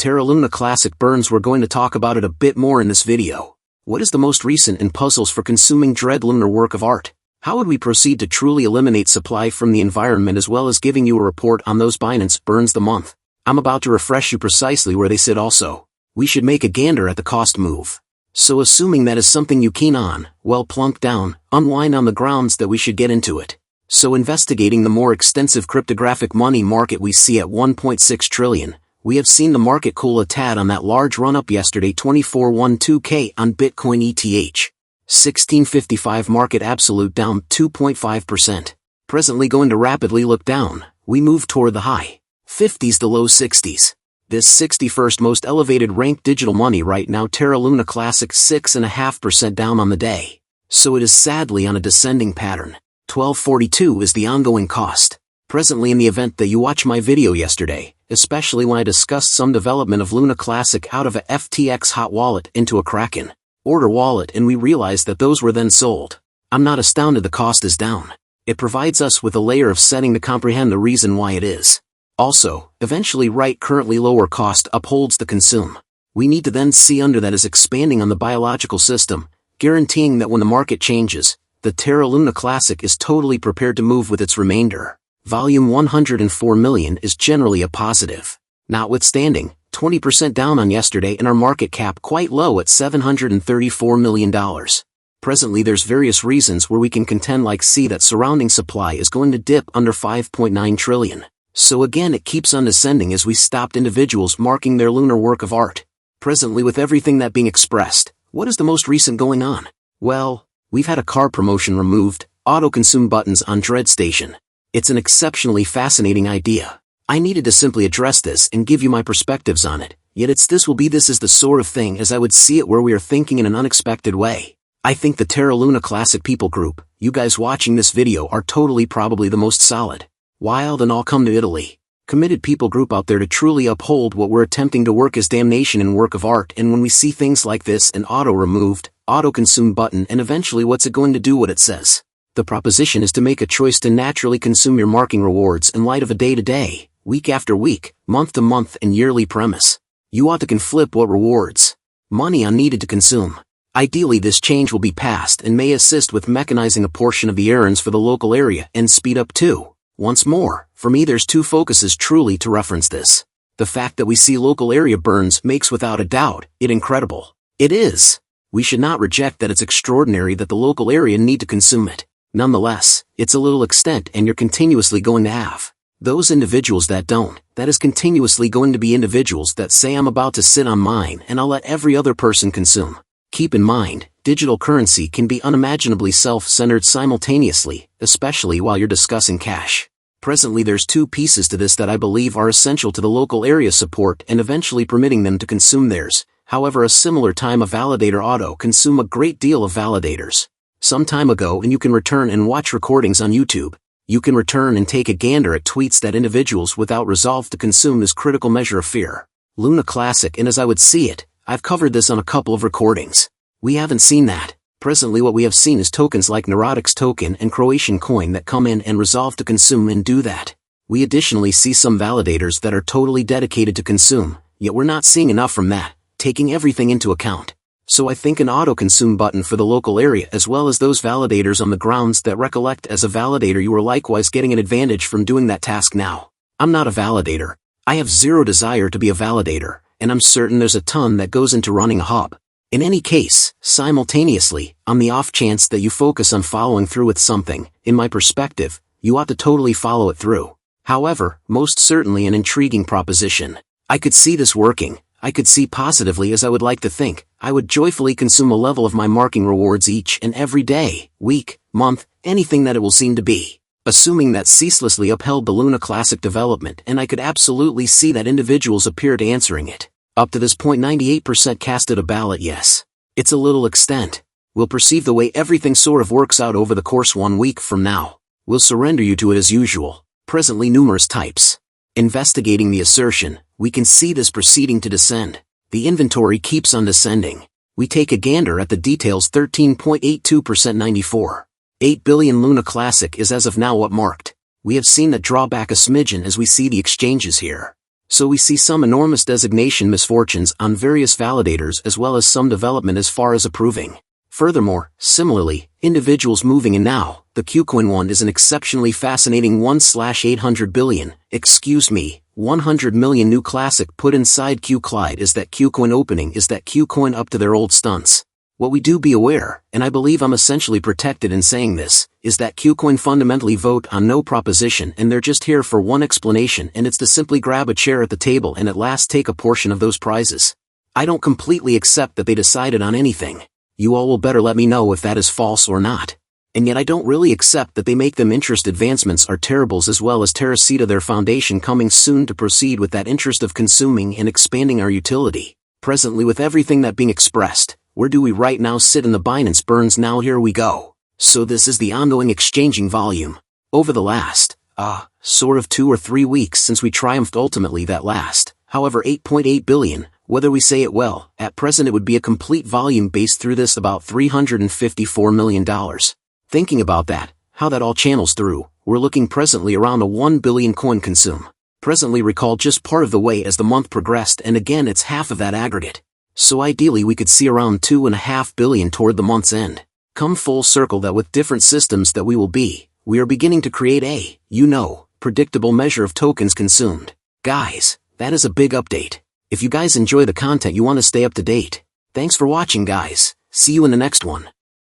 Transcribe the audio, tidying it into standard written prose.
Terra Luna Classic burns. We're going to talk about it a bit more in this video. What is the most recent in puzzles for consuming dread lunar work of art? How would we proceed to truly eliminate supply from the environment, as well as giving you a report on those Binance burns the month? I'm about to refresh you precisely where they sit also. We should make a gander at the cost move. So assuming that is something you keen on, well, plunk down, unwind on the grounds that we should get into it. So investigating the more extensive cryptographic money market we see at 1.6 trillion, we have seen the market cool a tad on that large run-up yesterday. 2412K on Bitcoin ETH. 1655 market absolute down 2.5%. Presently going to rapidly look down. We move toward the high 50s to low 60s. This 61st most elevated ranked digital money right now. Terra Luna Classic 6.5% down on the day. So it is sadly on a descending pattern. 1242 is the ongoing cost. Presently in the event that you watch my video yesterday, especially when I discussed some development of Luna Classic out of a FTX hot wallet into a Kraken order wallet, and we realized that those were then sold. I'm not astounded the cost is down. It provides us with a layer of setting to comprehend the reason why it is. Also, eventually currently lower cost upholds the consume. We need to then see under that is expanding on the biological system, guaranteeing that when the market changes, the Terra Luna Classic is totally prepared to move with its remainder. Volume 104 million is generally a positive. Notwithstanding, 20% down on yesterday and our market cap quite low at $734 million. Presently there's various reasons where we can contend see that surrounding supply is going to dip under 5.9 trillion. So again it keeps on descending as we stopped individuals marking their lunar work of art. Presently with everything that being expressed, what is the most recent going on? Well, we've had a car promotion removed, auto-consume buttons on Dread Station. It's an exceptionally fascinating idea. I needed to simply address this and give you my perspectives on it, yet this is the sort of thing as I would see it where we are thinking in an unexpected way. I think the Terra Luna Classic people group, you guys watching this video, are totally probably the most solid, wild and all come to Italy, committed people group out there to truly uphold what we're attempting to work as damnation in work of art. And when we see things like this, an auto removed, auto consume button, and eventually what's it going to do what it says? The proposition is to make a choice to naturally consume your marking rewards in light of a day-to-day, week after week, month-to-month and yearly premise. You ought to can flip what rewards money on needed to consume. Ideally this change will be passed and may assist with mechanizing a portion of the errands for the local area and speed up too. Once more, for me there's two focuses truly to reference this. The fact that we see local area burns makes without a doubt it incredible. It is. We should not reject that it's extraordinary that the local area need to consume it. Nonetheless, it's a little extent and you're continuously going to have those individuals that don't. That is continuously going to be individuals that say I'm about to sit on mine and I'll let every other person consume. Keep in mind, digital currency can be unimaginably self-centered simultaneously, especially while you're discussing cash. Presently there's two pieces to this that I believe are essential to the local area support and eventually permitting them to consume theirs. However, a similar time a validator auto consume a great deal of validators. Some time ago, and you can return and watch recordings on YouTube. You can return and take a gander at tweets that individuals without resolve to consume this critical measure of fear. Luna Classic, and as I would see it, I've covered this on a couple of recordings. We haven't seen that. Presently what we have seen is tokens like Neurotics token and Croatian coin that come in and resolve to consume and do that. We additionally see some validators that are totally dedicated to consume, yet we're not seeing enough from that, taking everything into account. So I think an auto-consume button for the local area as well as those validators on the grounds that recollect as a validator you are likewise getting an advantage from doing that task now. I'm not a validator. I have zero desire to be a validator, and I'm certain there's a ton that goes into running a hub. In any case, simultaneously, on the off chance that you focus on following through with something, in my perspective, you ought to totally follow it through. However, most certainly an intriguing proposition. I could see this working. I could see positively as I would like to think, I would joyfully consume a level of my marking rewards each and every day, week, month, anything that it will seem to be. Assuming that ceaselessly upheld the Luna Classic development, and I could absolutely see that individuals appeared answering it. Up to this point 98% casted a ballot yes. It's a little extent. We'll perceive the way everything sort of works out over the course 1 week from now. We'll surrender you to it as usual. Presently numerous types. Investigating the assertion, we can see this proceeding to descend. The inventory keeps on descending. We take a gander at the details. 13.82% 94. 8 billion Luna Classic is as of now what marked. We have seen that draw back a smidgen as we see the exchanges here. So we see some enormous designation misfortunes on various validators as well as some development as far as approving. Furthermore, similarly, individuals moving in now, the KuCoin one is an exceptionally fascinating 1/800 billion, 100 million new classic put inside QClide is that KuCoin opening is that KuCoin up to their old stunts. What we do be aware, and I believe I'm essentially protected in saying this, is that KuCoin fundamentally vote on no proposition and they're just here for one explanation, and it's to simply grab a chair at the table and at last take a portion of those prizes. I don't completely accept that they decided on anything. You all will better let me know if that is false or not. And yet I don't really accept that they make them interest advancements are terribles as well as Terracita their foundation coming soon to proceed with that interest of consuming and expanding our utility. Presently with everything that being expressed, where do we right now sit in the Binance burns now here we go. So this is the ongoing exchanging volume. Over the last, sort of 2 or 3 weeks since we triumphed ultimately that last, however 8.8 billion, whether we say it well, at present it would be a complete volume based through this about $354 million. Thinking about that, how that all channels through, we're looking presently around a 1 billion coin consume. Presently recall just part of the way as the month progressed and again it's half of that aggregate. So ideally we could see around 2.5 billion toward the month's end. Come full circle that with different systems that we are beginning to create a, predictable measure of tokens consumed. Guys, that is a big update. If you guys enjoy the content you want to stay up to date. Thanks for watching guys, see you in the next one.